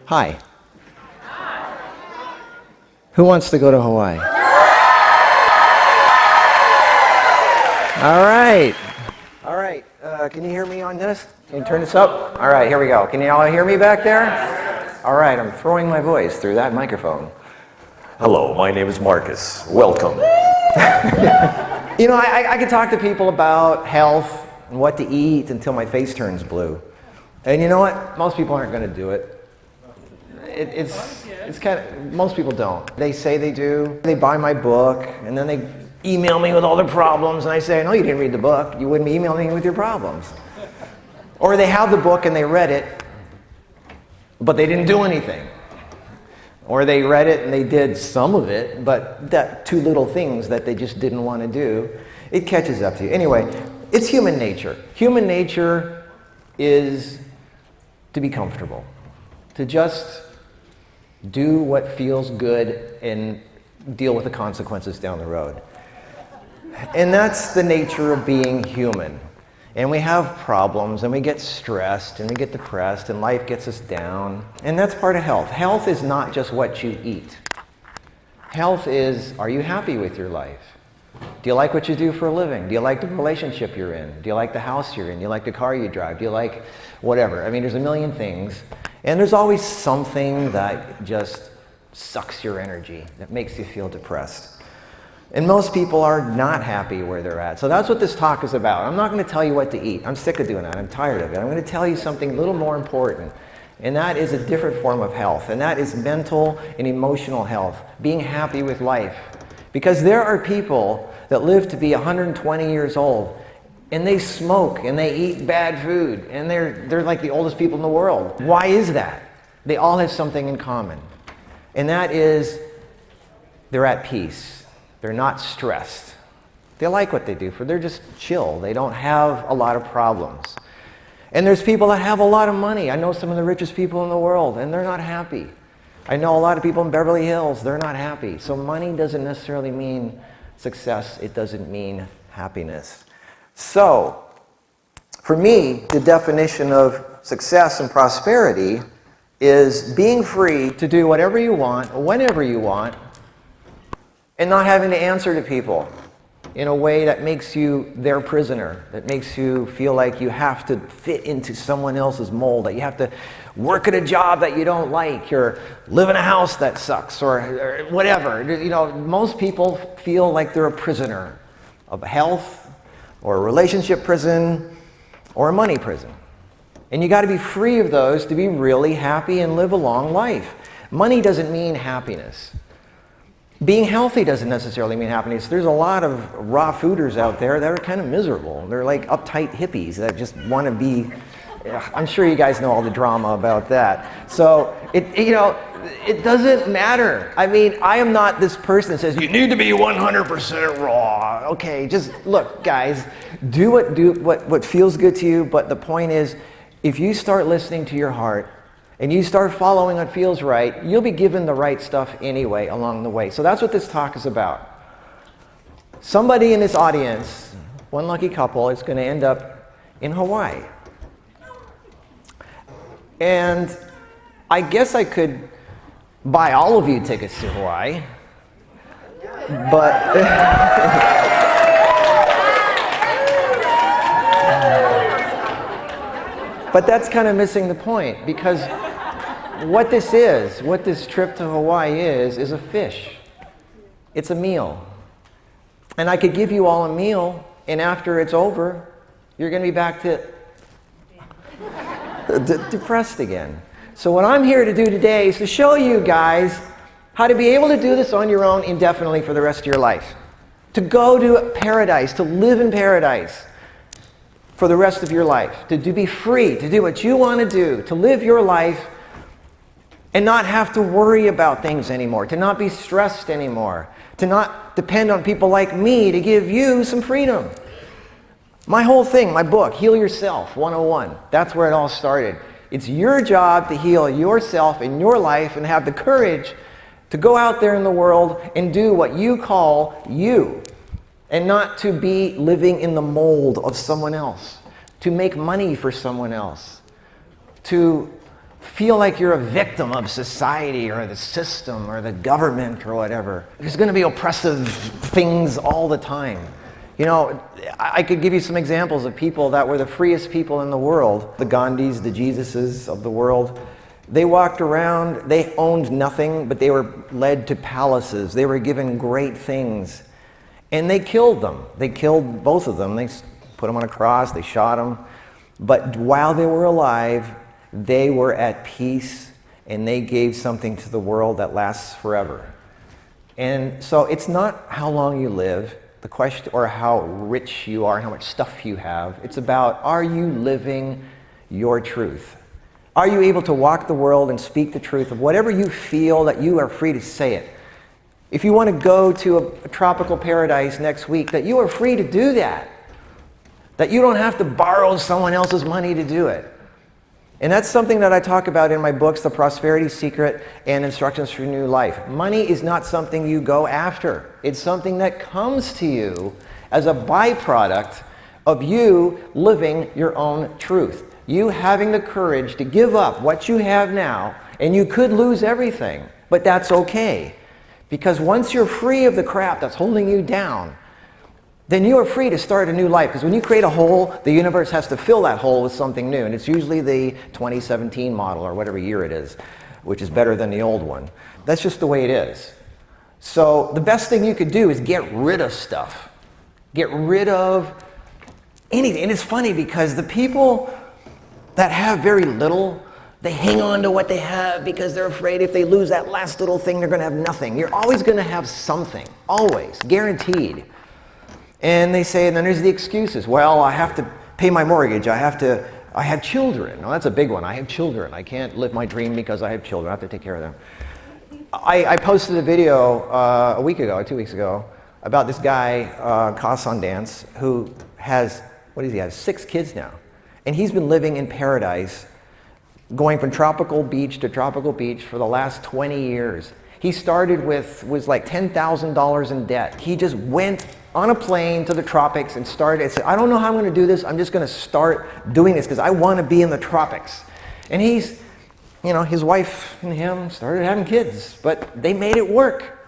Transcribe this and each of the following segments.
Hi. Who wants to go to Hawaii? All right. All right. Can you hear me on this? Can you turn this up? All right, here we go. Can you all hear me back there? All right, I'm throwing my voice through that microphone. Hello, my name is Markus. Welcome. You know, I could talk to people about health and what to eat until my face turns blue. And you know what? Most people aren't going to do it. It's kind of, most people don't. They say they do. They buy my book, and then they email me with all their problems, and I say, no, you didn't read the book. You wouldn't be emailing me with your problems. Or they have the book and they read it, but they didn't do anything. Or they read it and they did some of it, but that two little things that they just didn't want to do, it catches up to you. Anyway, it's human nature. Human nature is to be comfortable, to just do what feels good and deal with the consequences down the road. And that's the nature of being human. And we have problems, and we get stressed, and we get depressed, and life gets us down. And that's part of health. Health is not just what you eat. Health is, are you happy with your life? Do you like what you do for a living? Do you like the relationship you're in? Do you like the house you're in? Do you like the car you drive? Do you like whatever? I mean, there's a million things. And there's always something that just sucks your energy, that makes you feel depressed. And most people are not happy where they're at. So that's what this talk is about. I'm not going to tell you what to eat. I'm sick of doing that. I'm tired of it. I'm going to tell you something a little more important. And that is a different form of health. And that is mental and emotional health, being happy with life. Because there are people that live to be 120 years old, and they smoke, and they eat bad food, and they're like the oldest people in the world. Why is that? They all have something in common. And that is, they're at peace. They're not stressed. They like what they do, for they're just chill. They don't have a lot of problems. And there's people that have a lot of money. I know some of the richest people in the world, and they're not happy. I know a lot of people in Beverly Hills, they're not happy. So money doesn't necessarily mean success. It doesn't mean happiness. So, for me, the definition of success and prosperity is being free to do whatever you want, whenever you want, and not having to answer to people in a way that makes you their prisoner, that makes you feel like you have to fit into someone else's mold, that you have to work at a job that you don't like, or live in a house that sucks, or whatever. You know, most people feel like they're a prisoner of health, or a relationship prison, or a money prison. And you got to be free of those to be really happy and live a long life. Money doesn't mean happiness. Being healthy doesn't necessarily mean happiness. There's a lot of raw fooders out there that are kind of miserable. They're like uptight hippies that just want to be, I'm sure you guys know all the drama about that. So, it doesn't matter. I mean, I am not this person that says, you need to be 100% raw. Okay, just look, guys, do what feels good to you, but the point is, if you start listening to your heart, and you start following what feels right, you'll be given the right stuff anyway along the way. So that's what this talk is about. Somebody in this audience, one lucky couple, is going to end up in Hawaii. And I guess I could buy all of you tickets to Hawaii, but but that's kind of missing the point, because what this trip to Hawaii is a fish. It's a meal. And I could give you all a meal, and after it's over, you're going to be back to depressed again. So what I'm here to do today is to show you guys how to be able to do this on your own indefinitely for the rest of your life. To go to paradise, to live in paradise for the rest of your life. To be free, to do what you want to do, to live your life and not have to worry about things anymore, to not be stressed anymore, to not depend on people like me to give you some freedom. My whole thing, my book, Heal Yourself 101, that's where it all started. It's your job to heal yourself in your life and have the courage to go out there in the world and do what you call you, and not to be living in the mold of someone else, to make money for someone else, to feel like you're a victim of society or the system or the government or whatever. There's going to be oppressive things all the time. You know, I could give you some examples of people that were the freest people in the world. The Gandhis, the Jesuses of the world. They walked around, they owned nothing, but they were led to palaces. They were given great things. And they killed them. They killed both of them. They put them on a cross, they shot them. But while they were alive, they were at peace, and they gave something to the world that lasts forever. And so it's not how long you live, the question, or how rich you are, how much stuff you have. It's about, are you living your truth? Are you able to walk the world and speak the truth of whatever you feel, that you are free to say it? If you want to go to a tropical paradise next week, that you are free to do that. That you don't have to borrow someone else's money to do it. And that's something that I talk about in my books, The Prosperity Secret and Instructions for New Life. Money is not something you go after. It's something that comes to you as a byproduct of you living your own truth. You having the courage to give up what you have now, and you could lose everything, but that's okay. Because once you're free of the crap that's holding you down, then you are free to start a new life. Because when you create a hole, the universe has to fill that hole with something new. And it's usually the 2017 model or whatever year it is, which is better than the old one. That's just the way it is. So the best thing you could do is get rid of stuff. Get rid of anything. And it's funny because the people that have very little, they hang on to what they have because they're afraid if they lose that last little thing, they're going to have nothing. You're always going to have something. Always. Guaranteed. And they say, and then there's the excuses. Well, I have to pay my mortgage. I have children. Well, that's a big one. I have children. I can't live my dream because I have children. I have to take care of them. I posted a video a week ago, 2 weeks ago, about this guy, Dance, who has, what does he have, 6 kids now. And he's been living in paradise, going from tropical beach to tropical beach for the last 20 years. He started was like $10,000 in debt. He just went on a plane to the tropics and started and said, I don't know how I'm going to do this. I'm just going to start doing this because I want to be in the tropics. And he's, you know, his wife and him started having kids, but they made it work.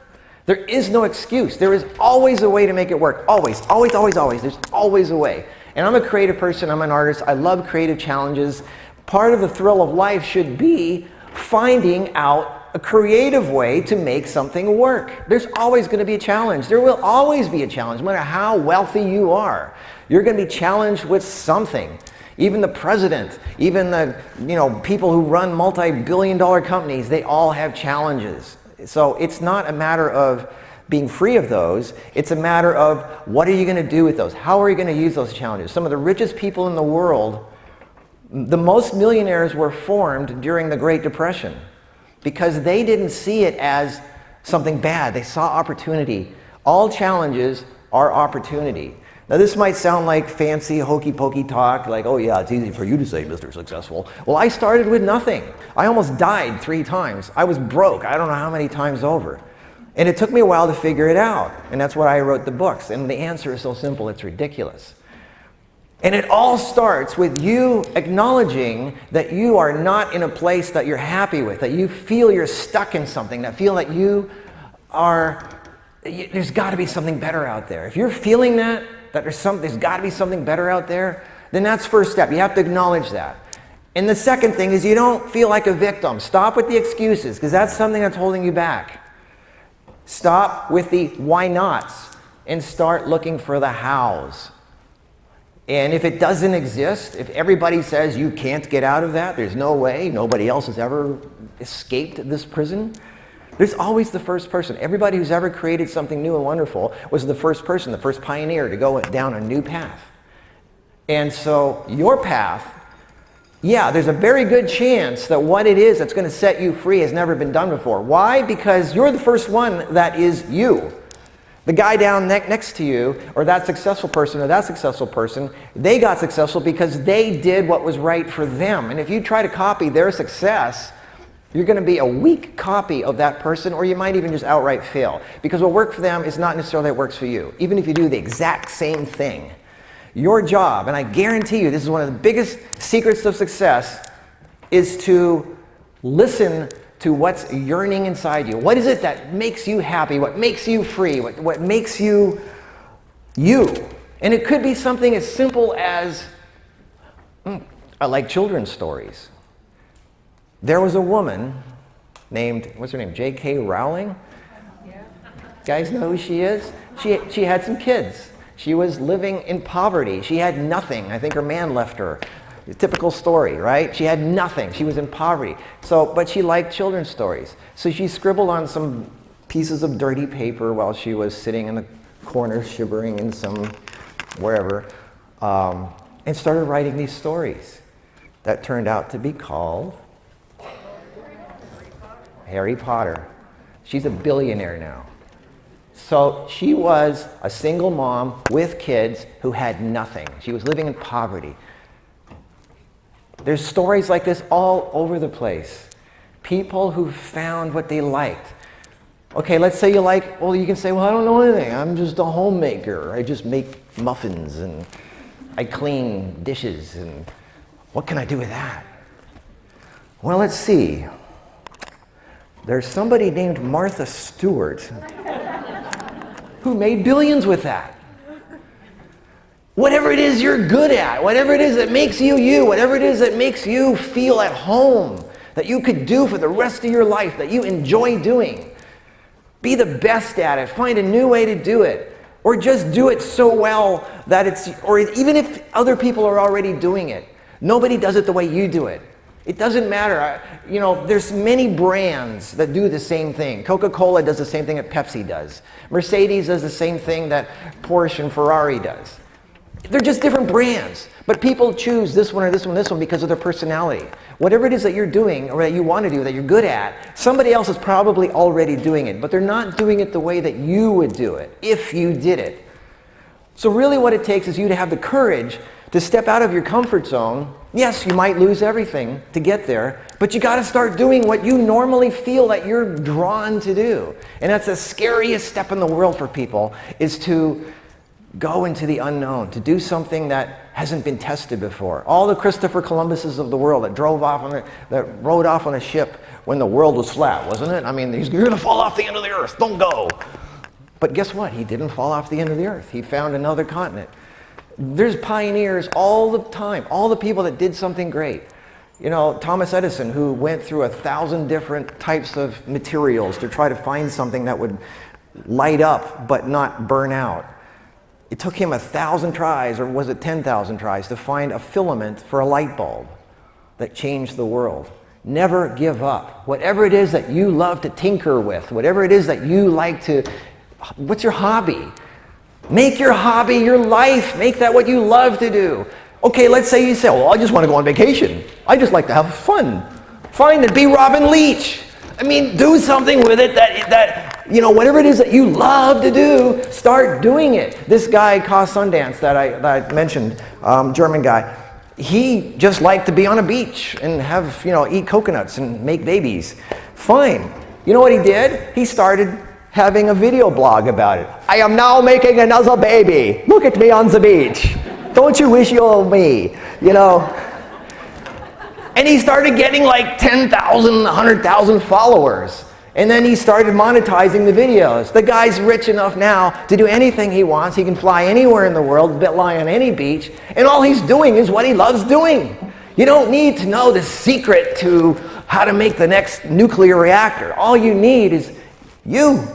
There is no excuse. There is always a way to make it work. Always, always, always, always. There's always a way. And I'm a creative person. I'm an artist. I love creative challenges. Part of the thrill of life should be finding out a creative way to make something work. There's always going to be a challenge. There will always be a challenge, no matter how wealthy you are. You're going to be challenged with something. Even the president, even the people who run multi-billion-dollar companies, they all have challenges. So it's not a matter of being free of those. It's a matter of what are you going to do with those? How are you going to use those challenges? Some of the richest people in the world, the most millionaires were formed during the Great Depression, because they didn't see it as something bad. They saw opportunity. All challenges are opportunity. Now this might sound like fancy hokey-pokey talk, like, oh yeah, it's easy for you to say, Mr. Successful. Well, I started with nothing. I almost died 3 times. I was broke, I don't know how many times over. And it took me a while to figure it out. And that's why I wrote the books. And the answer is so simple, it's ridiculous. And it all starts with you acknowledging that you are not in a place that you're happy with, that you feel you're stuck in something, that feel that there's got to be something better out there. If you're feeling that there's got to be something better out there, then that's first step. You have to acknowledge that. And the second thing is you don't feel like a victim. Stop with the excuses, because that's something that's holding you back. Stop with the why nots and start looking for the hows. And if it doesn't exist, if everybody says you can't get out of that, there's no way, nobody else has ever escaped this prison, there's always the first person. Everybody who's ever created something new and wonderful was the first person, the first pioneer to go down a new path. And so your path, yeah, there's a very good chance that what it is that's going to set you free has never been done before. Why? Because you're the first one that is you. The guy down next to you, or that successful person, they got successful because they did what was right for them. And if you try to copy their success, you're going to be a weak copy of that person, or you might even just outright fail. Because what worked for them is not necessarily what works for you, even if you do the exact same thing. Your job, and I guarantee you this is one of the biggest secrets of success, is to Listen to what's yearning inside you. What is it that makes you happy? What makes you free? What makes you you? And it could be something as simple as, I like children's stories. There was a woman named, what's her name, J.K. Rowling? Yeah. Guys know who she is? She had some kids. She was living in poverty. She had nothing. I think her man left her. A typical story, right? She had nothing. She was in poverty. But she liked children's stories. So she scribbled on some pieces of dirty paper while she was sitting in the corner shivering in some wherever, and started writing these stories that turned out to be called Harry Potter. She's a billionaire now. So she was a single mom with kids who had nothing. She was living in poverty. There's stories like this all over the place. People who found what they liked. Okay, let's say you like, well, you can say, well, I don't know anything. I'm just a homemaker. I just make muffins and I clean dishes. And what can I do with that? Well, let's see. There's somebody named Martha Stewart who made billions with that. Whatever it is you're good at, whatever it is that makes you you, whatever it is that makes you feel at home, that you could do for the rest of your life, that you enjoy doing. Be the best at it. Find a new way to do it. Or just do it so well that it's, or even if other people are already doing it, nobody does it the way you do it. It doesn't matter. There's many brands that do the same thing. Coca-Cola does the same thing that Pepsi does. Mercedes does the same thing that Porsche and Ferrari does. They're just different brands. But people choose this one or this one, this one because of their personality. Whatever it is that you're doing or that you want to do, that you're good at, somebody else is probably already doing it. But they're not doing it the way that you would do it, if you did it. So really what it takes is you to have the courage to step out of your comfort zone. Yes, you might lose everything to get there, but you got to start doing what you normally feel that you're drawn to do. And that's the scariest step in the world for people, is to go into the unknown, to do something that hasn't been tested before. All the Christopher Columbuses of the world that rode off on a ship when the world was flat, wasn't it? I mean, you're going to fall off the end of the earth, don't go. But guess what? He didn't fall off the end of the earth. He found another continent. There's pioneers all the time, all the people that did something great. Thomas Edison, who went through 1,000 different types of materials to try to find something that would light up but not burn out. It took him 1,000 tries, or was it 10,000 tries, to find a filament for a light bulb that changed the world. Never give up. Whatever it is that you love to tinker with, whatever it is that you like to, what's your hobby? Make your hobby your life. Make that what you love to do. Okay, let's say you say, well, I just want to go on vacation. I just like to have fun. Fine, then be Robin Leach. I mean, do something with it that whatever it is that you love to do, start doing it. This guy, Ka Sundance, that I mentioned, German guy, he just liked to be on a beach and have, eat coconuts and make babies. Fine. You know what he did? He started having a video blog about it. I am now making another baby. Look at me on the beach. Don't you wish you were me? And he started getting like 10,000, 100,000 followers. And then he started monetizing the videos. The guy's rich enough now to do anything he wants. He can fly anywhere in the world, lie on any beach, and all he's doing is what he loves doing. You don't need to know the secret to how to make the next nuclear reactor. All you need is you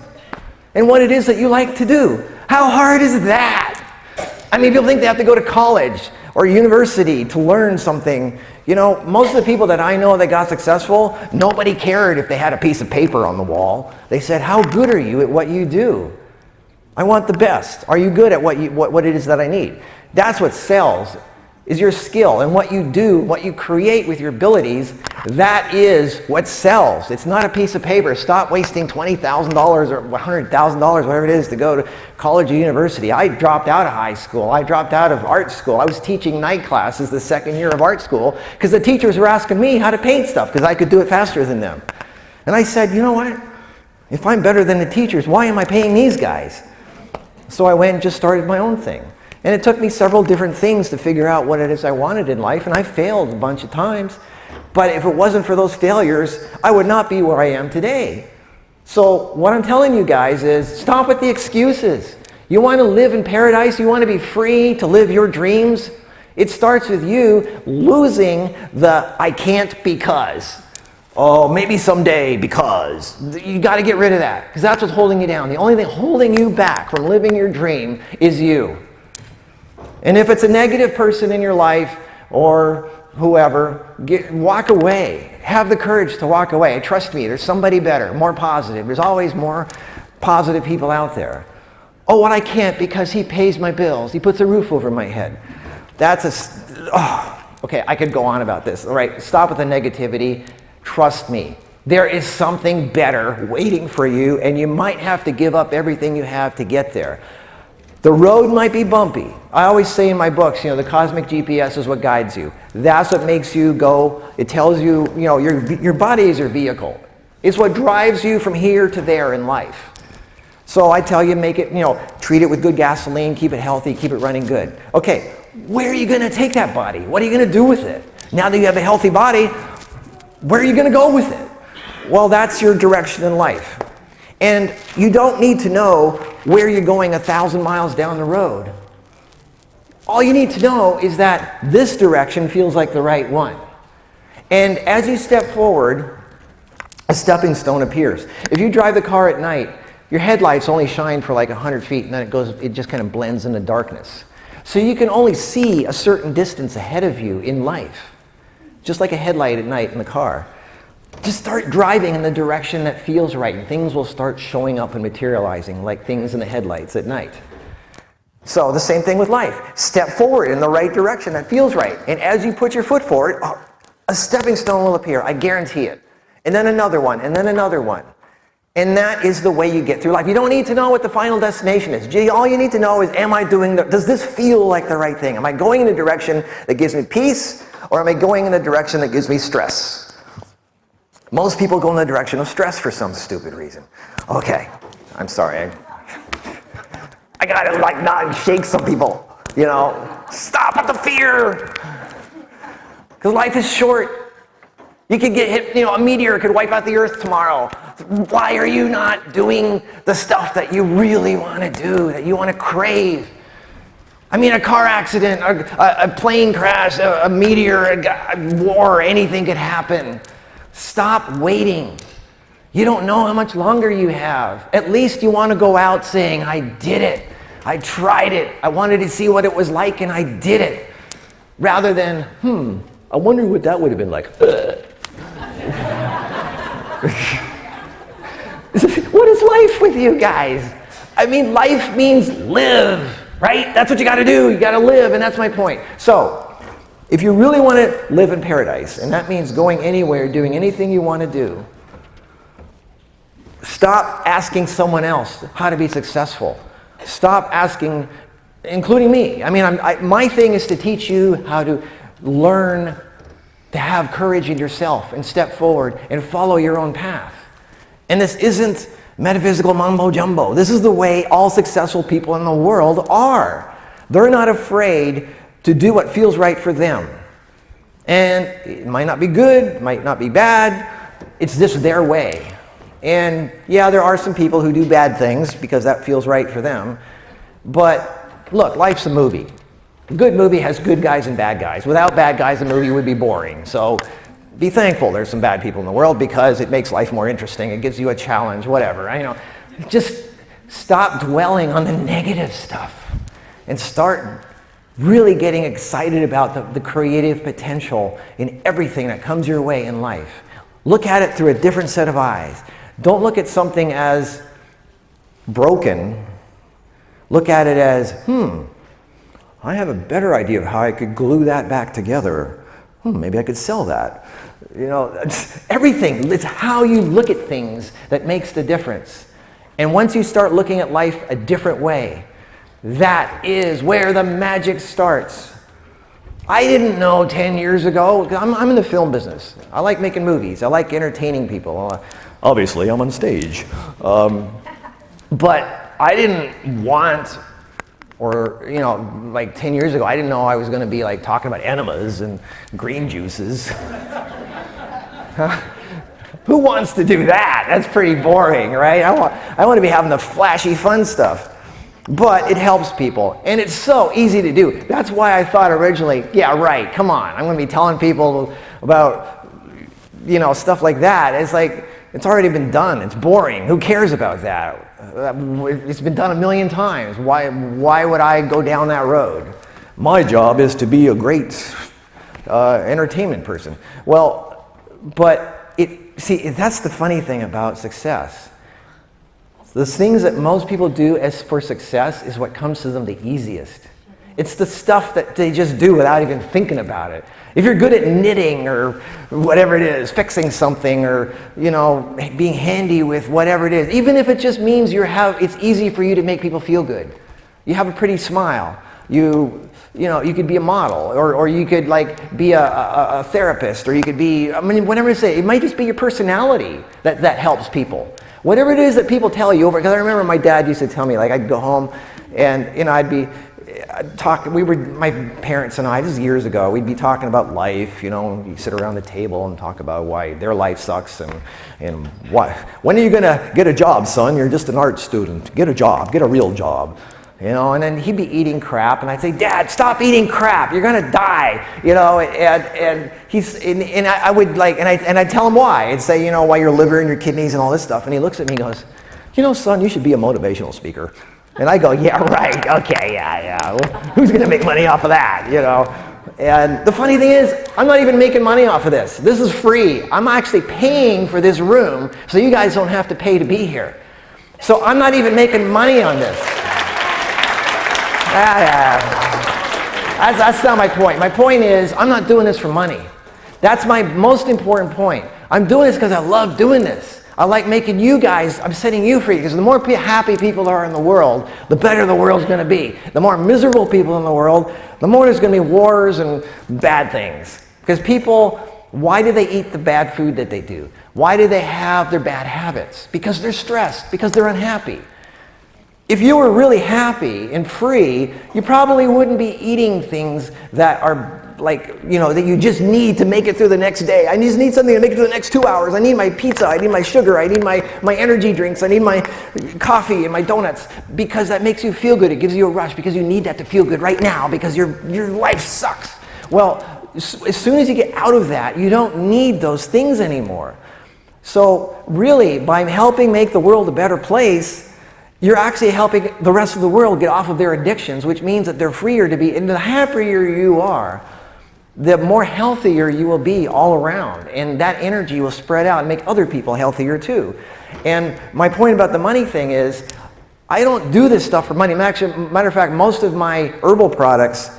and what it is that you like to do. How hard is that? I mean, people think they have to go to college or university to learn something. Most of the people that I know that got successful, nobody cared if they had a piece of paper on the wall. They said, how good are you at what you do? I want the best. Are you good at what it is that I need? That's what sells, is your skill. And what you do, what you create with your abilities, that is what sells. It's not a piece of paper. Stop wasting $20,000 or $100,000, whatever it is, to go to college or university. I dropped out of high school. I dropped out of art school. I was teaching night classes the second year of art school because the teachers were asking me how to paint stuff because I could do it faster than them. And I said, you know what? If I'm better than the teachers, why am I paying these guys? So I went and just started my own thing. And it took me several different things to figure out what it is I wanted in life, and I failed a bunch of times. But if it wasn't for those failures, I would not be where I am today. So what I'm telling you guys is stop with the excuses. You want to live in paradise? You want to be free to live your dreams? It starts with you losing the I can't because. Oh, maybe someday because. You got to get rid of that because that's what's holding you down. The only thing holding you back from living your dream is you. And if it's a negative person in your life or whoever, walk away. Have the courage to walk away. Trust me, there's somebody better, more positive. There's always more positive people out there. Oh, what I can't because he pays my bills. He puts a roof over my head. Okay, I could go on about this. All right, stop with the negativity. Trust me, there is something better waiting for you, and you might have to give up everything you have to get there. The road might be bumpy. I always say in my books, the cosmic GPS is what guides you. That's what makes you go. It tells you, your body is your vehicle. It's what drives you from here to there in life. So I tell you, make it, treat it with good gasoline, keep it healthy, keep it running good. Okay, where are you going to take that body? What are you going to do with it? Now that you have a healthy body, where are you going to go with it? Well, that's your direction in life. And you don't need to know where you're going 1,000 miles down the road. All you need to know is that this direction feels like the right one. And as you step forward, a stepping stone appears. If you drive the car at night, your headlights only shine for like 100 feet, and then it just kind of blends into darkness. So you can only see a certain distance ahead of you in life, just like a headlight at night in the car. Just start driving in the direction that feels right, and things will start showing up and materializing like things in the headlights at night. So the same thing with life. Step forward in the right direction that feels right. And as you put your foot forward, a stepping stone will appear. I guarantee it. And then another one, and then another one. And that is the way you get through life. You don't need to know what the final destination is. All you need to know is, does this feel like the right thing? Am I going in a direction that gives me peace, or am I going in a direction that gives me stress? Most people go in the direction of stress for some stupid reason. Okay, I'm sorry. I gotta not shake some people. Stop with the fear. Because life is short. You could get hit, a meteor could wipe out the earth tomorrow. Why are you not doing the stuff that you really want to do, that you want to crave? I mean, a car accident, a plane crash, a meteor, a war, anything could happen. Stop waiting. You don't know how much longer you have. At least you want to go out saying, I did it. I tried it. I wanted to see what it was like, and I did it. Rather than, I wonder what that would have been like. What is life with you guys? I mean, life means live, right? That's what you got to do. You got to live, and that's my point. So, if you really want to live in paradise, and that means going anywhere, doing anything you want to do, stop asking someone else how to be successful. Stop asking, including me. I mean, my thing is to teach you how to learn to have courage in yourself and step forward and follow your own path. And this isn't metaphysical mumbo jumbo. This is the way all successful people in the world are. They're not afraid to do what feels right for them. And it might not be good, might not be bad, it's just their way. And yeah, there are some people who do bad things because that feels right for them. But look, life's a movie. A good movie has good guys and bad guys. Without bad guys, the movie would be boring. So be thankful there's some bad people in the world because it makes life more interesting. It gives you a challenge, whatever. Just stop dwelling on the negative stuff and start really getting excited about the creative potential in everything that comes your way in life. Look at it through a different set of eyes. Don't look at something as broken. Look at it as, I have a better idea of how I could glue that back together. Maybe I could sell that. Everything. It's how you look at things that makes the difference. And once you start looking at life a different way, that is where the magic starts. I didn't know 10 years ago, because I'm in the film business. I like making movies. I like entertaining people. Obviously, I'm on stage. But I didn't want, or, 10 years ago, I didn't know I was going to be talking about enemas and green juices. Who wants to do that? That's pretty boring, right? I want to be having the flashy fun stuff. But it helps people, and it's so easy to do. That's why I thought originally, yeah, right, come on. I'm going to be telling people about, stuff like that. It's like, it's already been done. It's boring. Who cares about that? It's been done a million times. Why would I go down that road? My job is to be a great entertainment person. Well, but that's the funny thing about success. The things that most people do as for success is what comes to them the easiest. It's the stuff that they just do without even thinking about it. If you're good at knitting or whatever it is, fixing something, or being handy with whatever it is, even if it just means it's easy for you to make people feel good. You have a pretty smile. You could be a model, or you could be a therapist, or you could be, whatever you say. It might just be your personality that helps people. Whatever it is that people tell you over, because I remember my dad used to tell me, I'd go home and, I'd be talking, my parents and I, this is years ago, we'd be talking about life, you sit around the table and talk about why their life sucks and why, when are you going to get a job, son? You're just an art student. Get a job, get a real job. And then he'd be eating crap, and I'd say, Dad, stop eating crap. You're gonna die. And I would I'd tell him why. I'd say, why your liver and your kidneys and all this stuff. And he looks at me and goes, son, you should be a motivational speaker. And I go, yeah, right. Okay, yeah. Well, who's gonna make money off of that? And the funny thing is, I'm not even making money off of this. This is free. I'm actually paying for this room, so you guys don't have to pay to be here. So I'm not even making money on this. That's not my point. My point is, I'm not doing this for money. That's my most important point. I'm doing this because I love doing this. I like making you guys, I'm setting you free, because the more happy people there are in the world, the better the world's going to be. The more miserable people in the world, the more there's going to be wars and bad things. Because people, why do they eat the bad food that they do? Why do they have their bad habits? Because they're stressed, because they're unhappy. If you were really happy and free, you probably wouldn't be eating things that are that you just need to make it through the next day. I just need something to make it through the next 2 hours. I need my pizza, I need my sugar, I need my energy drinks, I need my coffee and my donuts, because that makes you feel good. It gives you a rush because you need that to feel good right now because your life sucks. Well, as soon as you get out of that, you don't need those things anymore. So really, by helping make the world a better place, you're actually helping the rest of the world get off of their addictions, which means that they're freer to be, and the happier you are, the more healthier you will be all around. And that energy will spread out and make other people healthier too. And my point about the money thing is, I don't do this stuff for money. Actually, matter of fact, most of my herbal products,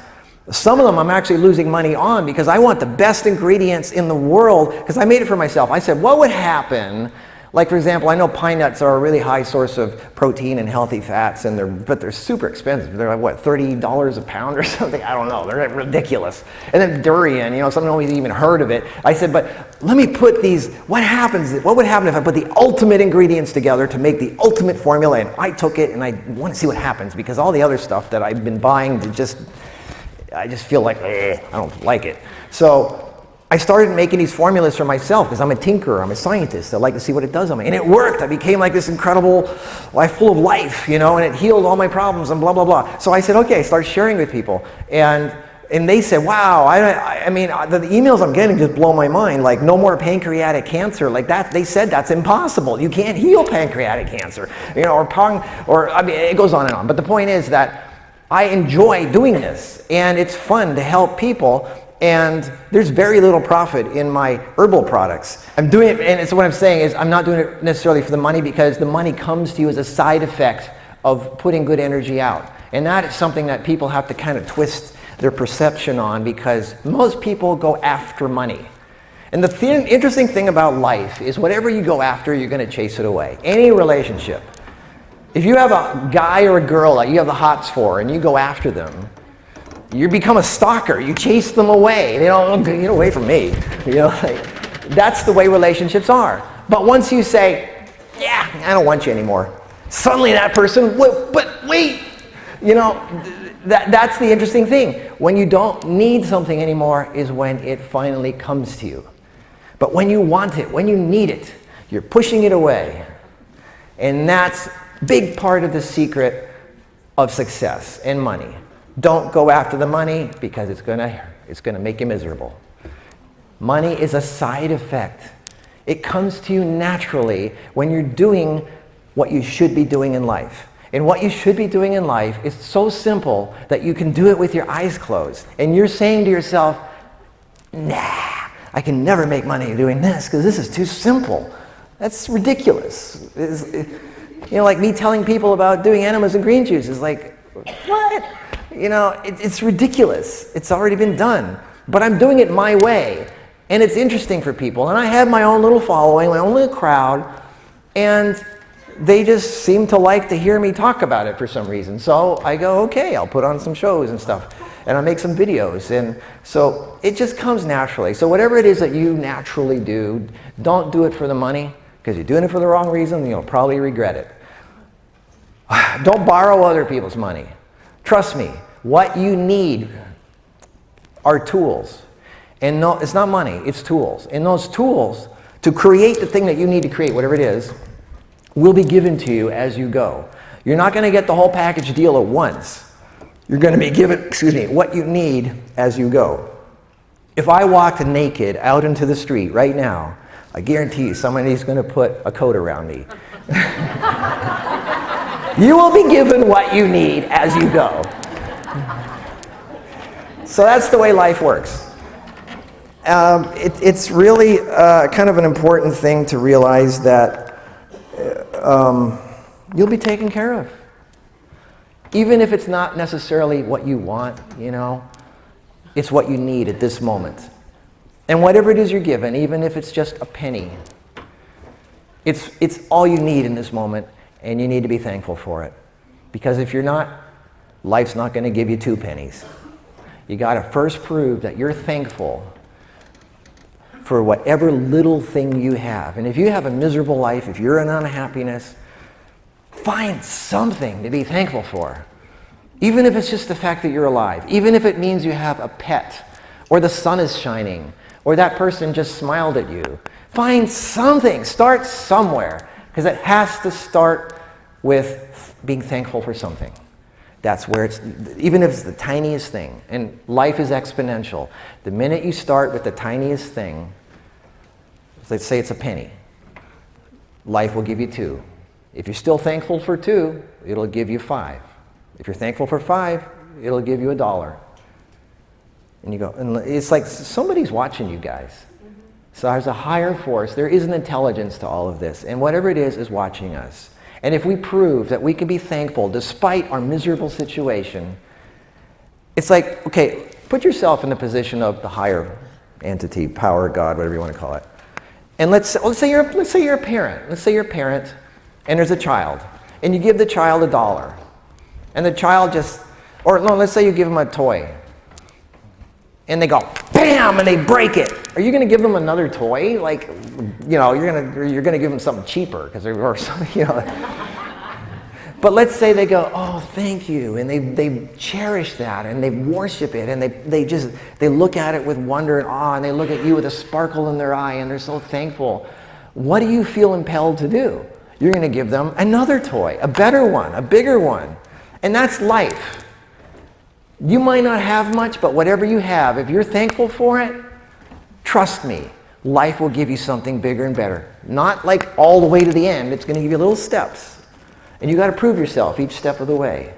some of them I'm actually losing money on because I want the best ingredients in the world, because I made it for myself. I said, what would happen? Like, for example, I know pine nuts are a really high source of protein and healthy fats, but they're super expensive. They're like, what, $30 a pound or something? I don't know. They're ridiculous. And then durian, something nobody's even heard of it. I said, but let me put these, what would happen if I put the ultimate ingredients together to make the ultimate formula? And I took it, and I want to see what happens, because all the other stuff that I've been buying, I just feel like, I don't like it. So I started making these formulas for myself because I'm a tinkerer, I'm a scientist. I like to see what it does on me. And it worked. I became like this incredible life full of life, and it healed all my problems and blah, blah, blah. So I said, okay, start sharing with people. And they said, wow, I mean, the emails I'm getting just blow my mind. Like, no more pancreatic cancer. Like that, they said that's impossible. You can't heal pancreatic cancer. It goes on and on. But the point is that I enjoy doing this, and it's fun to help people. And there's very little profit in my herbal products. I'm doing it, and what I'm saying is I'm not doing it necessarily for the money, because the money comes to you as a side effect of putting good energy out. And that is something that people have to kind of twist their perception on, because most people go after money. And the interesting thing about life is whatever you go after, you're going to chase it away. Any relationship. If you have a guy or a girl that you have the hots for and you go after them, you become a stalker. You chase them away. They don't get away from me. That's the way relationships are. But once you say, yeah, I don't want you anymore, suddenly that person, but wait, that's the interesting thing. When you don't need something anymore is when it finally comes to you. But when you want it, when you need it, you're pushing it away. And that's a big part of the secret of success and money. Don't go after the money because it's gonna make you miserable. Money is a side effect. It comes to you naturally when you're doing what you should be doing in life. And what you should be doing in life is so simple that you can do it with your eyes closed. And you're saying to yourself, nah, I can never make money doing this because this is too simple. That's ridiculous. Like me telling people about doing enemas and green juice is like, what? It's ridiculous. It's already been done. But I'm doing it my way. And it's interesting for people. And I have my own little following, my own little crowd. And they just seem to like to hear me talk about it for some reason. So I go, okay, I'll put on some shows and stuff. And I'll make some videos. And so it just comes naturally. So whatever it is that you naturally do, don't do it for the money, because you're doing it for the wrong reason and you'll probably regret it. Don't borrow other people's money. Trust me, what you need are tools. And no, it's not money, it's tools. And those tools, to create the thing that you need to create, whatever it is, will be given to you as you go. You're not going to get the whole package deal at once. You're going to be given, what you need as you go. If I walked naked out into the street right now, I guarantee you somebody's going to put a coat around me. You will be given what you need as you go. So that's the way life works. It's really kind of an important thing to realize that you'll be taken care of. Even if it's not necessarily what you want, it's what you need at this moment. And whatever it is you're given, even if it's just a penny, it's all you need in this moment, and you need to be thankful for it. Because if you're not, life's not going to give you 2 pennies. You got to first prove that you're thankful for whatever little thing you have. And if you have a miserable life, if you're in unhappiness, find something to be thankful for. Even if it's just the fact that you're alive. Even if it means you have a pet, or the sun is shining, or that person just smiled at you. Find something. Start somewhere. Because it has to start with being thankful for something. That's where it's, even if it's the tiniest thing. And life is exponential. The minute you start with the tiniest thing, let's say it's a penny, life will give you 2. If you're still thankful for 2, it'll give you 5. If you're thankful for 5, it'll give you $1. And you go, and it's like somebody's watching you guys. So there's a higher force. There is an intelligence to all of this. And whatever it is watching us. And if we prove that we can be thankful despite our miserable situation, it's like, okay, put yourself in the position of the higher entity, power, God, whatever you want to call it. And let's say you're a parent. Let's say you're a parent and there's a child. And you give the child $1. And the child let's say you give them a toy. And they go, bam, and they break it. Are you going to give them another toy? Like, you're going to give them something cheaper or something, But let's say they go, oh, thank you, and they cherish that, and they worship it, and they look at it with wonder and awe, and they look at you with a sparkle in their eye, and they're so thankful. What do you feel impelled to do? You're going to give them another toy, a better one, a bigger one, and that's life. You might not have much, but whatever you have, if you're thankful for it, trust me, life will give you something bigger and better. Not like all the way to the end. It's going to give you little steps. And you got to prove yourself each step of the way.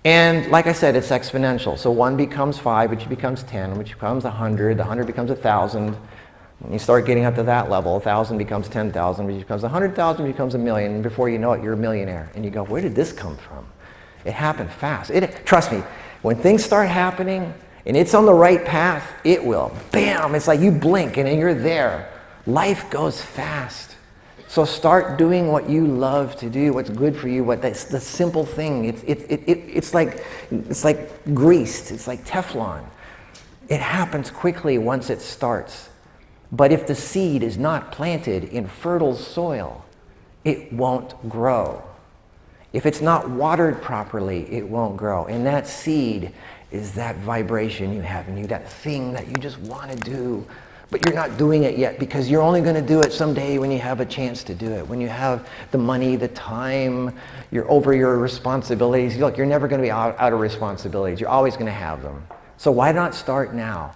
And like I said, it's exponential. So 1 becomes 5, which becomes 10, which becomes 100. 100 becomes 1,000. When you start getting up to that level, 1,000 becomes 10,000, which becomes 100,000, becomes a million. And before you know it, you're a millionaire. And you go, where did this come from? It happened fast. Trust me, when things start happening and it's on the right path, it will. Bam! It's like you blink and then you're there. Life goes fast. So start doing what you love to do, what's good for you, that's the simple thing. It's like greased. It's like Teflon. It happens quickly once it starts. But if the seed is not planted in fertile soil, it won't grow. If it's not watered properly, it won't grow. And that seed is that vibration you have in you, that thing that you just want to do, But you're not doing it yet because you're only going to do it someday when you have a chance to do it. When you have the money, the time, you're over your responsibilities. Look, you're never going to be out of responsibilities. You're always going to have them. So why not start now?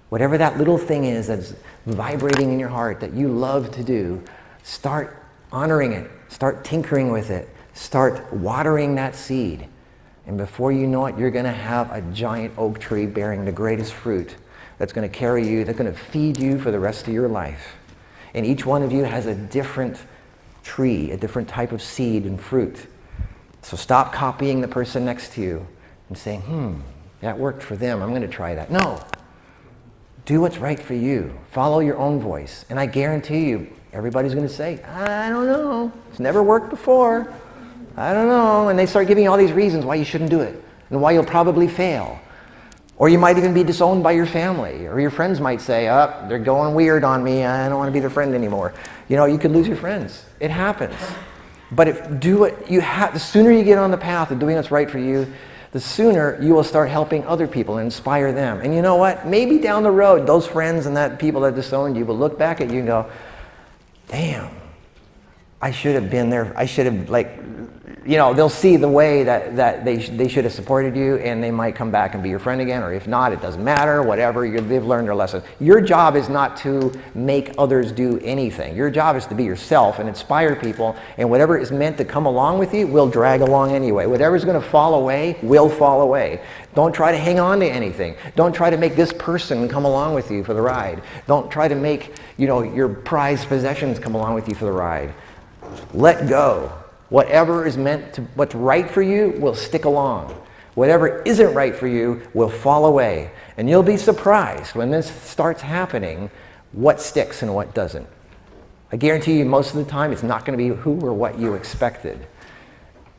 Whatever that little thing is that's vibrating in your heart that you love to do, start honoring it. Start tinkering with it. Start watering that seed. And before you know it, you're going to have a giant oak tree bearing the greatest fruit that's going to carry you, that's going to feed you for the rest of your life. And each one of you has a different tree, a different type of seed and fruit. So stop copying the person next to you and saying, that worked for them, I'm going to try that. No. Do what's right for you. Follow your own voice. And I guarantee you, everybody's going to say, I don't know. It's never worked before. I don't know. And they start giving you all these reasons why you shouldn't do it and why you'll probably fail. Or you might even be disowned by your family. Or your friends might say, they're going weird on me. I don't want to be their friend anymore. You could lose your friends. It happens. But the sooner you get on the path of doing what's right for you, the sooner you will start helping other people and inspire them. And you know what? Maybe down the road, those friends and that people that disowned you will look back at you and go, damn, I should have been there. I should have, they'll see the way that they should have supported you, and they might come back and be your friend again, or if not, it doesn't matter, whatever, they've learned their lesson. Your job is not to make others do anything. Your job is to be yourself and inspire people, and whatever is meant to come along with you will drag along anyway. Whatever's going to fall away will fall away. Don't try to hang on to anything. Don't try to make this person come along with you for the ride. Don't try to make, your prized possessions come along with you for the ride. Let go. Whatever is what's right for you will stick along. Whatever isn't right for you will fall away. And you'll be surprised when this starts happening, what sticks and what doesn't. I guarantee you most of the time it's not going to be who or what you expected.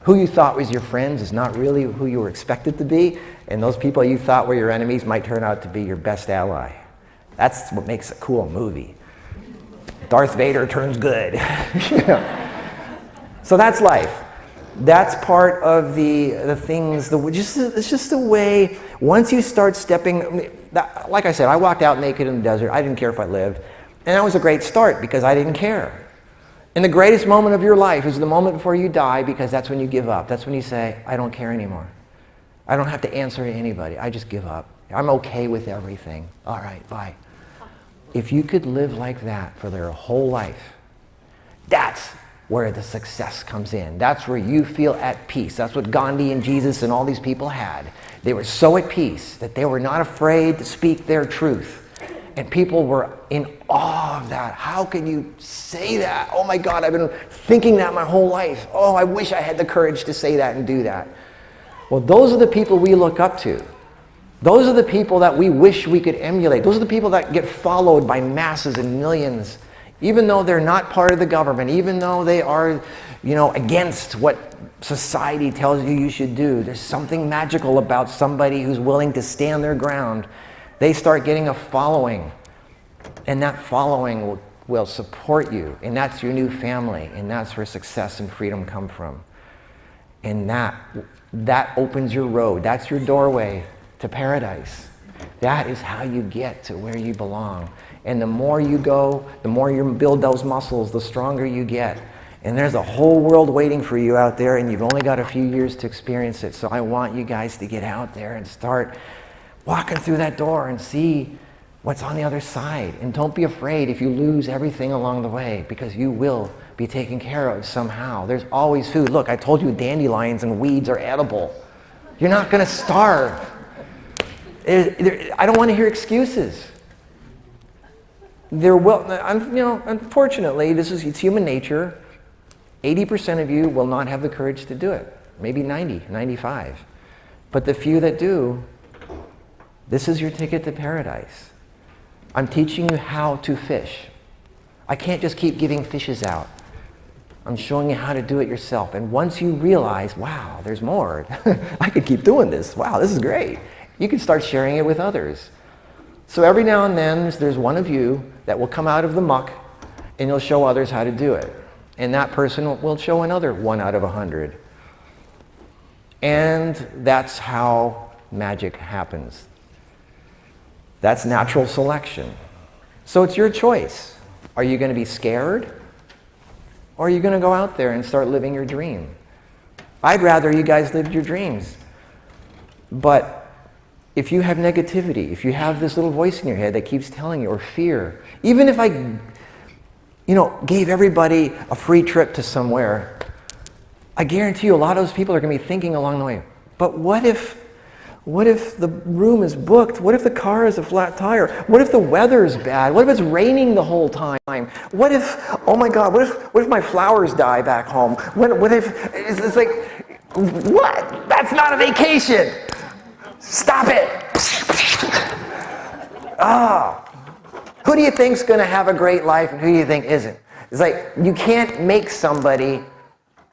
Who you thought was your friends is not really who you were expected to be, and those people you thought were your enemies might turn out to be your best ally. That's what makes a cool movie. Darth Vader turns good. So that's life. That's part of the things. It's just the way. Once you start stepping, like I said, I walked out naked in the desert. I didn't care if I lived, and that was a great start because I didn't care. And the greatest moment of your life is the moment before you die, because that's when you give up. That's when you say, I don't care anymore. I don't have to answer to anybody. I just give up. I'm okay with everything. All right, bye. If you could live like that for their whole life, that's where the success comes in. That's where you feel at peace. That's what Gandhi and Jesus and all these people had. They were so at peace that they were not afraid to speak their truth. And people were in awe of that. How can you say that? Oh my God, I've been thinking that my whole life. Oh, I wish I had the courage to say that and do that. Well, those are the people we look up to. Those are the people that we wish we could emulate. Those are the people that get followed by masses and millions. Even though they're not part of the government, even though they are, against what society tells you should do, there's something magical about somebody who's willing to stand their ground. They start getting a following, and that following will support you, and that's your new family, and that's where success and freedom come from. And that opens your road. That's your doorway to paradise. That is how you get to where you belong. And the more you go, the more you build those muscles, the stronger you get. And there's a whole world waiting for you out there, and you've only got a few years to experience it. So I want you guys to get out there and start walking through that door and see what's on the other side. And don't be afraid if you lose everything along the way, because you will be taken care of somehow. There's always food. Look, I told you dandelions and weeds are edible. You're not going to starve. I don't want to hear excuses. Unfortunately, it's human nature. 80% of you will not have the courage to do it. Maybe 90, 95. But the few that do, this is your ticket to paradise. I'm teaching you how to fish. I can't just keep giving fishes out. I'm showing you how to do it yourself. And once you realize, wow, there's more. I could keep doing this. Wow, this is great. You can start sharing it with others. So every now and then, there's one of you that will come out of the muck, and you'll show others how to do it. And that person will show another 1 out of 100. And that's how magic happens. That's natural selection. So it's your choice. Are you going to be scared? Or are you going to go out there and start living your dream? I'd rather you guys lived your dreams. But if you have negativity, if you have this little voice in your head that keeps telling you, or fear, even if I, gave everybody a free trip to somewhere, I guarantee you a lot of those people are going to be thinking along the way, but what if the room is booked? What if the car has a flat tire? What if the weather is bad? What if it's raining the whole time? What if, oh my God, what if my flowers die back home? What if, it's like, what? That's not a vacation. Stop it. Who do you think's going to have a great life and who do you think isn't? It's like, you can't make somebody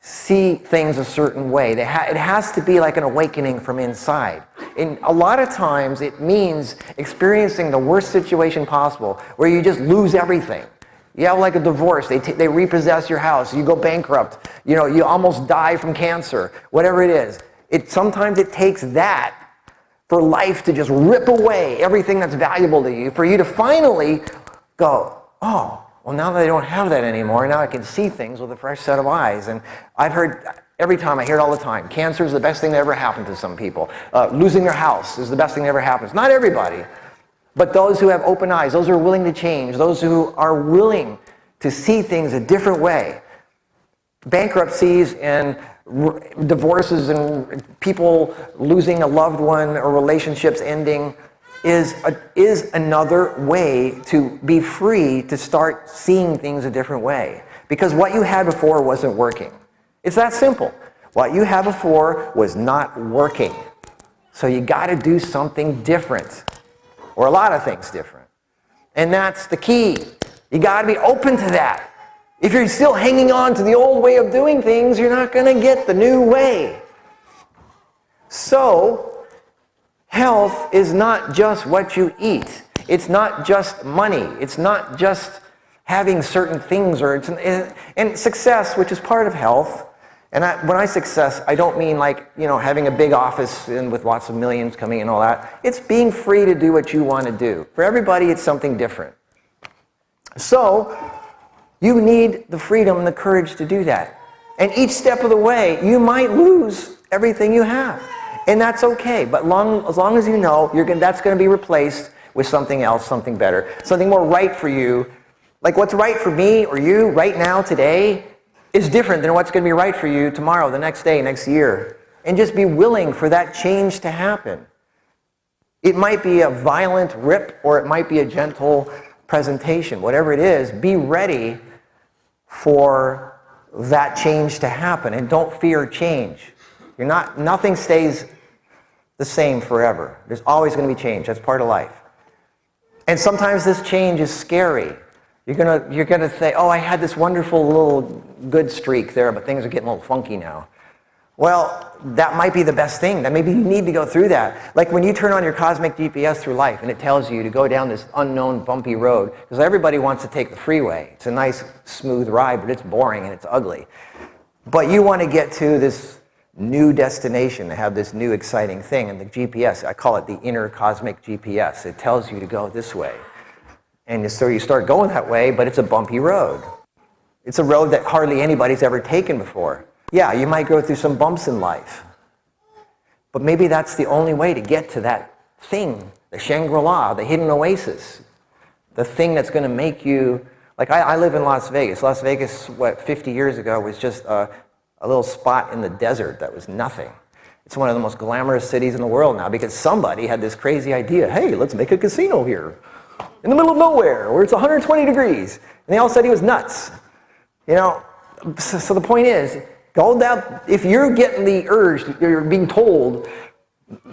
see things a certain way. It has to be like an awakening from inside. And a lot of times it means experiencing the worst situation possible where you just lose everything. You have like a divorce, they repossess your house, you go bankrupt, you almost die from cancer, whatever it is. Sometimes it takes that for life to just rip away everything that's valuable to you, for you to finally go, oh, well, now that I don't have that anymore, now I can see things with a fresh set of eyes. And I've heard, every time, I hear it all the time, cancer is the best thing that ever happened to some people. Losing their house is the best thing that ever happens. Not everybody, but those who have open eyes, those who are willing to change, those who are willing to see things a different way. Bankruptcies and divorces and people losing a loved one or relationships ending is another way to be free to start seeing things a different way. Because what you had before wasn't working. It's that simple. What you had before was not working. So you got to do something different. Or a lot of things different. And that's the key. You got to be open to that. If you're still hanging on to the old way of doing things, you're not going to get the new way. So, health is not just what you eat. It's not just money. It's not just having certain things. And success, which is part of health. And when I success, I don't mean like, having a big office and with lots of millions coming in and all that. It's being free to do what you want to do. For everybody, it's something different. So, you need the freedom and the courage to do that. And each step of the way, you might lose everything you have. And that's okay. But as long as you know that's going to be replaced with something else, something better, something more right for you. Like what's right for me or you right now, today, is different than what's going to be right for you tomorrow, the next day, next year. And just be willing for that change to happen. It might be a violent rip or it might be a gentle presentation. Whatever it is, be ready for that change to happen, and don't fear change. Nothing stays the same forever. There's always going to be change. That's part of life. And sometimes this change is scary. You're gonna say, oh, I had this wonderful little good streak there, but things are getting a little funky now. Well, that might be the best thing. That maybe you need to go through that. Like when you turn on your cosmic GPS through life and it tells you to go down this unknown bumpy road, because everybody wants to take the freeway. It's a nice smooth ride, but it's boring and it's ugly. But you want to get to this new destination, to have this new exciting thing. And the GPS, I call it the inner cosmic GPS. It tells you to go this way. And so you start going that way, but it's a bumpy road. It's a road that hardly anybody's ever taken before. Yeah, you might go through some bumps in life. But maybe that's the only way to get to that thing, the Shangri-La, the hidden oasis, the thing that's going to make you... Like I live in Las Vegas. Las Vegas, 50 years ago was just a little spot in the desert that was nothing. It's one of the most glamorous cities in the world now because somebody had this crazy idea. Hey, let's make a casino here in the middle of nowhere where it's 120 degrees. And they all said he was nuts. So the point is, go down, if you're getting the urge, you're being told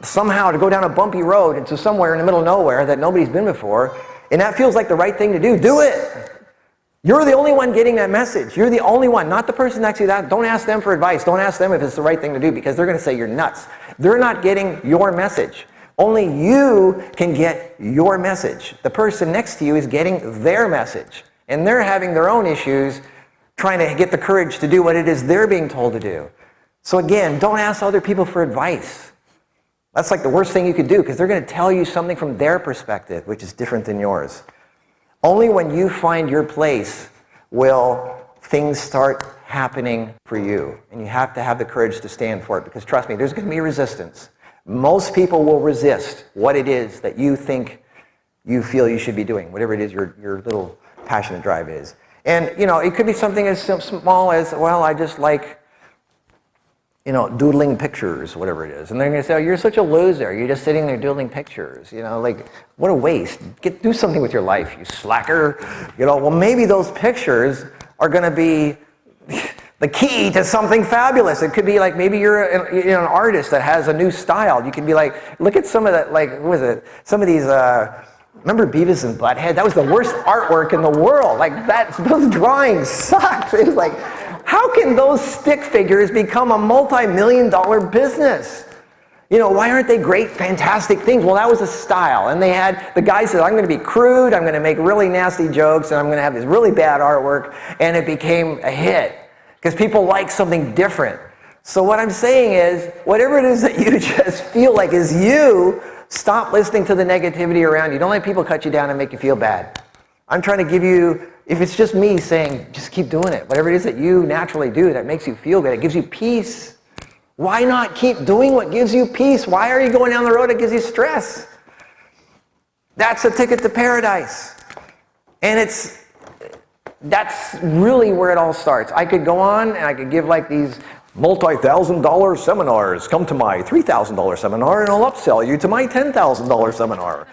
somehow to go down a bumpy road into somewhere in the middle of nowhere that nobody's been before, and that feels like the right thing to do it. You're the only one getting that message. You're the only one, not the person next to you. Don't ask them for advice. Don't ask them if it's the right thing to do because they're going to say you're nuts. They're not getting your message. Only you can get your message. The person next to you is getting their message. And they're having their own issues trying to get the courage to do what it is they're being told to do. So again, don't ask other people for advice. That's like the worst thing you could do because they're going to tell you something from their perspective, which is different than yours. Only when you find your place will things start happening for you. And you have to have the courage to stand for it, because trust me, there's going to be resistance. Most people will resist what it is that you think you feel you should be doing, whatever it is your little passionate drive is. And, you know, it could be something as small as, well, I just like, you know, doodling pictures, whatever it is. And they're going to say, oh, you're such a loser. You're just sitting there doodling pictures. You know, like, what a waste. Do something with your life, you slacker. You know, well, maybe those pictures are going to be the key to something fabulous. It could be like, maybe you're an artist that has a new style. You can be like, look at some of that, like, what was it? Some of these, remember Beavis and Butthead? That was the worst artwork in the world. Like, those drawings sucked. It was like, how can those stick figures become a multi-million-dollar business? You know, why aren't they great, fantastic things? Well, that was a style. And the guy said, I'm going to be crude, I'm going to make really nasty jokes, and I'm going to have this really bad artwork. And it became a hit because people like something different. So what I'm saying is, whatever it is that you just feel like is you, stop listening to the negativity around you. Don't let people cut you down and make you feel bad. I'm trying to give you, if it's just me saying, just keep doing it. Whatever it is that you naturally do that makes you feel good, it gives you peace. Why not keep doing what gives you peace? Why are you going down the road that gives you stress? That's a ticket to paradise. And that's really where it all starts. I could go on and I could give like these multi-$1,000 seminars. Come to my $3,000 seminar and I'll upsell you to my $10,000 seminar.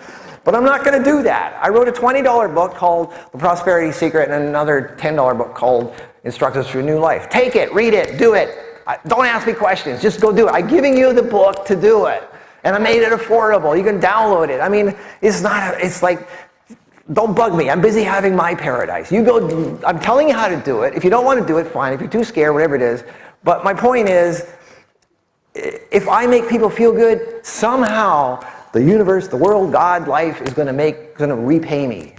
But I'm not going to do that. I wrote a $20 book called The Prosperity Secret and another $10 book called Instructions for a New Life. Take it, read it, do it. Don't ask me questions, just go do it. I'm giving you the book to do it. And I made it affordable. You can download it. I mean, it's like, don't bug me. I'm busy having my paradise. You go, I'm telling you how to do it. If you don't want to do it, fine. If you're too scared, whatever it is. But my point is, if I make people feel good, somehow the universe, the world, God, life is going to repay me.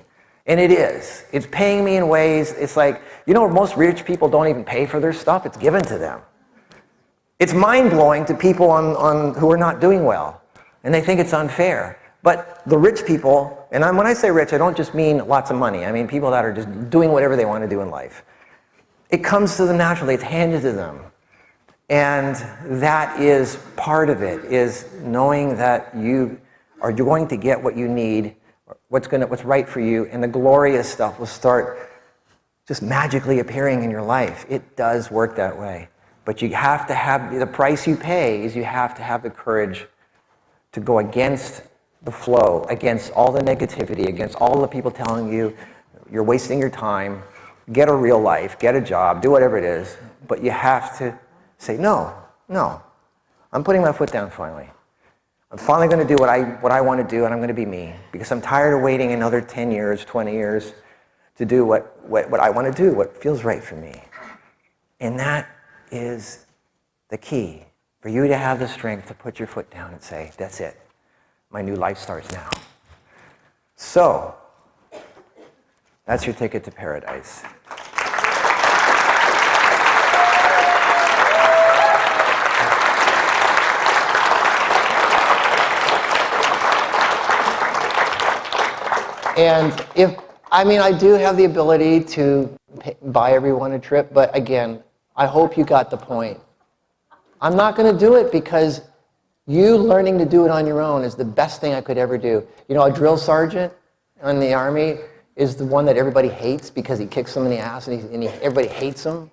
And it is. It's paying me in ways, it's like, you know, most rich people don't even pay for their stuff. It's given to them. It's mind-blowing to people who are not doing well. And they think it's unfair. But the rich people, and when I say rich, I don't just mean lots of money. I mean people that are just doing whatever they want to do in life. It comes to them naturally. It's handed to them. And that is part of it, is knowing that you are going to get what you need, what's right for you, and the glorious stuff will start just magically appearing in your life. It does work that way. But you have to have, the price you pay is you have to have the courage to go against the flow, against all the negativity, against all the people telling you you're wasting your time, get a real life, get a job, do whatever it is. But you have to say, no, I'm putting my foot down finally. I'm finally going to do what I want to do, and I'm going to be me. Because I'm tired of waiting another 10 years, 20 years to do what I want to do, what feels right for me. And that is the key for you to have the strength to put your foot down and say, that's it. My new life starts now. So, that's your ticket to paradise. And I do have the ability to buy everyone a trip, but again, I hope you got the point. I'm not going to do it because you learning to do it on your own is the best thing I could ever do. You know, a drill sergeant in the Army is the one that everybody hates because he kicks them in the ass and everybody hates him.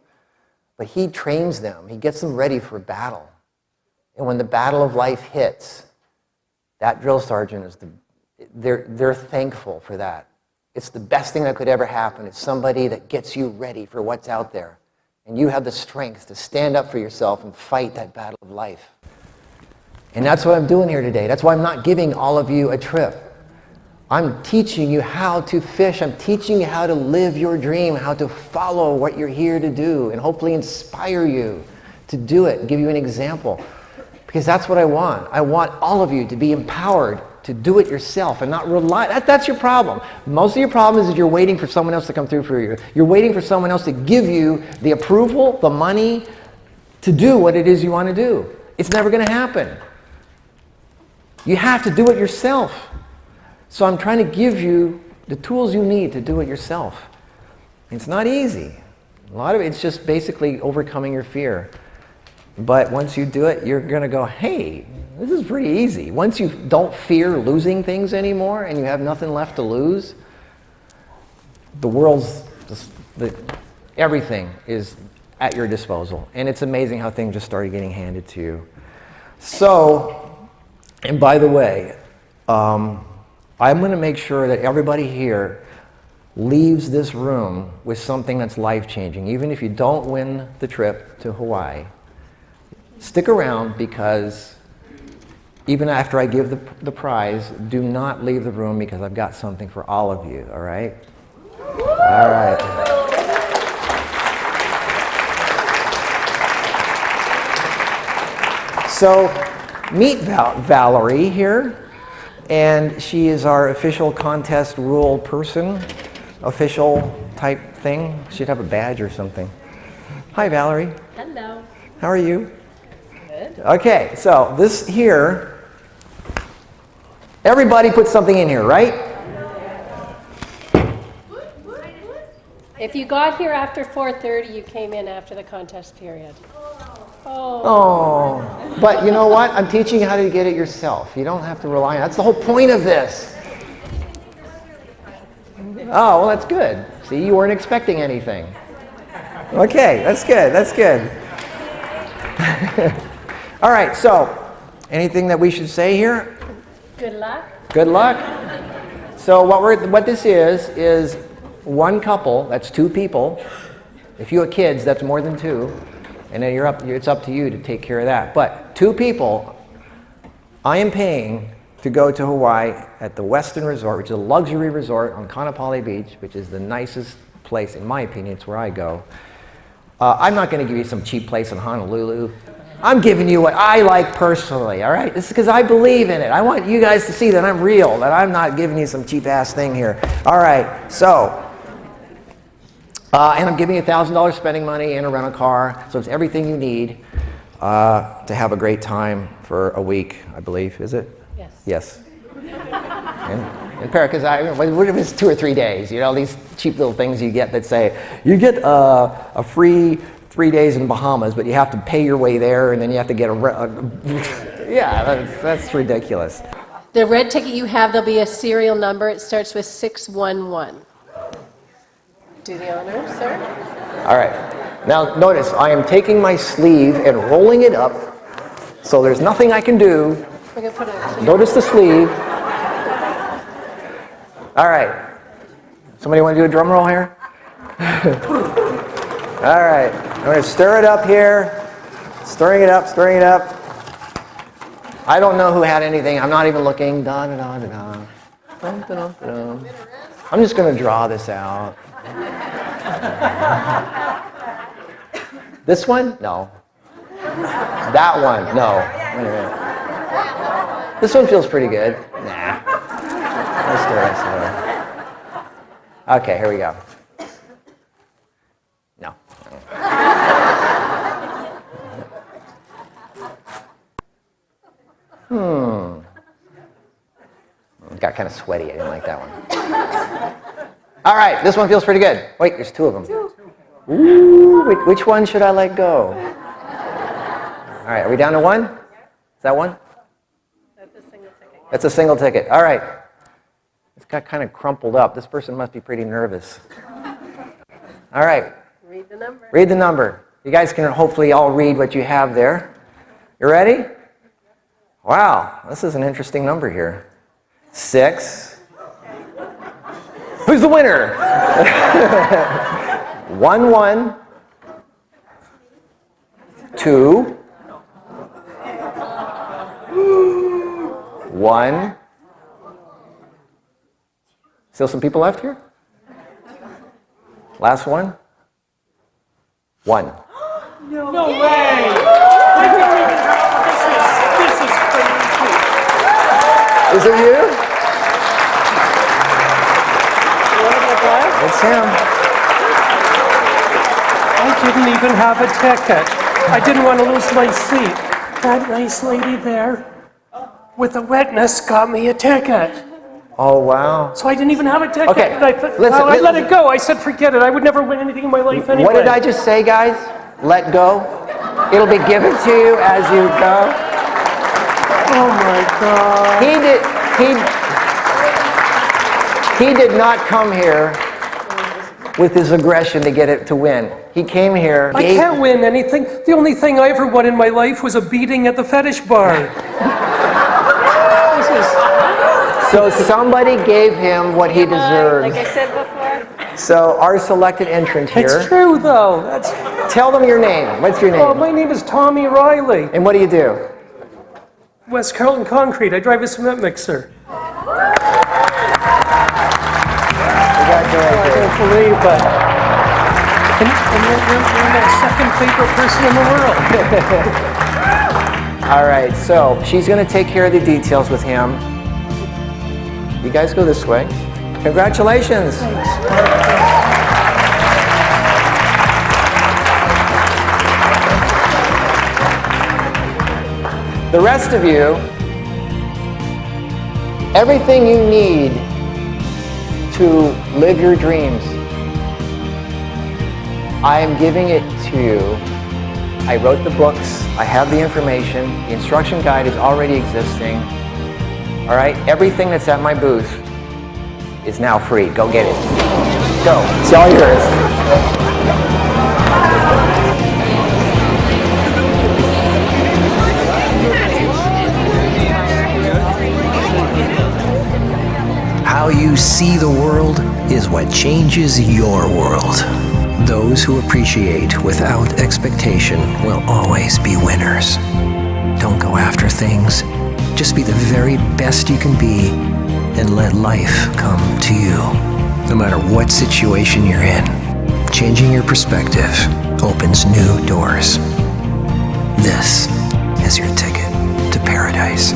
But he trains them. He gets them ready for battle. And when the battle of life hits, that drill sergeant they're thankful for that. It's the best thing that could ever happen. It's somebody that gets you ready for what's out there. And you have the strength to stand up for yourself and fight that battle of life. And that's what I'm doing here today. That's why I'm not giving all of you a trip. I'm teaching you how to fish. I'm teaching you how to live your dream, how to follow what you're here to do, and hopefully inspire you to do it, give you an example. Because that's what I want. I want all of you to be empowered to do it yourself and not rely. That's your problem. Most of your problem is you're waiting for someone else to come through for you. You're waiting for someone else to give you the approval, the money, to do what it is you want to do. It's never going to happen. You have to do it yourself. So I'm trying to give you the tools you need to do it yourself. It's not easy. A lot of it's just basically overcoming your fear. But once you do it, you're going to go, hey, this is pretty easy. Once you don't fear losing things anymore and you have nothing left to lose, the world's, everything is at your disposal. And it's amazing how things just started getting handed to you. So, and by the way, I'm going to make sure that everybody here leaves this room with something that's life-changing. Even if you don't win the trip to Hawaii, stick around, because even after I give the prize, do not leave the room, because I've got something for all of you, all right? All right. So, meet Valerie here, and she is our official contest rule person, official type thing. She'd have a badge or something. Hi, Valerie. Hello. How are you? Good. Okay, so this here, everybody put something in here, right? If you got here after 4:30, you came in after the contest period. Oh, but you know what? I'm teaching you how to get it yourself. You don't have to rely on it. That's the whole point of this. Oh, well, that's good. See, you weren't expecting anything. Okay, that's good. That's good. All right, so anything that we should say here? Good luck. Good luck. So what this is one couple, that's two people. If you have kids, that's more than two. And then it's up to you to take care of that. But two people, I am paying to go to Hawaii at the Westin Resort, which is a luxury resort on Kaanapali Beach, which is the nicest place, in my opinion. It's where I go. I'm not going to give you some cheap place in Honolulu. I'm giving you what I like personally, all right? This is because I believe in it. I want you guys to see that I'm real, that I'm not giving you some cheap-ass thing here. All right, so, and I'm giving you $1,000 spending money and a rental car, so it's everything you need to have a great time for a week, I believe, is it? Yes. Yes. And because what if it's 2 or 3 days? You know, these cheap little things you get that say, you get a free 3 days in Bahamas, but you have to pay your way there, and then you have to get yeah, that's ridiculous. The red ticket you have, there'll be a serial number. It starts with 611. Do the honors, sir. All right. Now, notice, I am taking my sleeve and rolling it up, so there's nothing I can do. We're going to put it. Notice the sleeve. All right. Somebody want to do a drum roll here? All right. I'm going to stir it up here. Stirring it up, stirring it up. I don't know who had anything. I'm not even looking. Da, da, da, da, da. Dum, da, dum, da, dum. I'm just going to draw this out. This one? No. That one? No. Wait a minute. This one feels pretty good. Nah. Let's do it. Okay, here we go. No. Got kind of sweaty. I didn't like that one. All right, this one feels pretty good. Wait, there's two of them. Ooh, which one should I let go? All right, are we down to one? Is that one? That's a single ticket. That's a single ticket. All right. It's got kind of crumpled up. This person must be pretty nervous. All right. Read the number. Read the number. You guys can hopefully all read what you have there. You ready? Wow, this is an interesting number here. 6. Who's the winner? 1, 1. 2. 1. Still some people left here? Last one? 1. No way! This is crazy. Is it you? It's him. I didn't even have a ticket. I didn't want to lose my seat. That nice lady there with a witness got me a ticket. Oh, wow. So I didn't even have a ticket. Okay, And I let it go. I said, forget it. I would never win anything in my life anyway. What did I just say, guys? Let go. It'll be given to you as you go. Oh my God. He did not come here with his aggression to get it to win. He came here. I can't win anything. The only thing I ever won in my life was a beating at the fetish bar. So somebody gave him what he deserves. Like I said before. So our selected entrant here. It's true, though. Tell them your name. What's your name? Oh, my name is Tommy Riley. And what do you do? West Carlton Concrete. I drive a cement mixer. I don't believe that. And you're my second favorite person in the world. All right, so she's going to take care of the details with him. You guys go this way. Congratulations. The rest of you, everything you need to live your dreams, I am giving it to you. I wrote the books, I have the information, the instruction guide is already existing. All right, everything that's at my booth is now free. Go get it. Go, it's all yours. How you see the world is what changes your world. Those who appreciate without expectation will always be winners. Don't go after things. Just be the very best you can be and let life come to you. No matter what situation you're in, changing your perspective opens new doors. This is your ticket to paradise.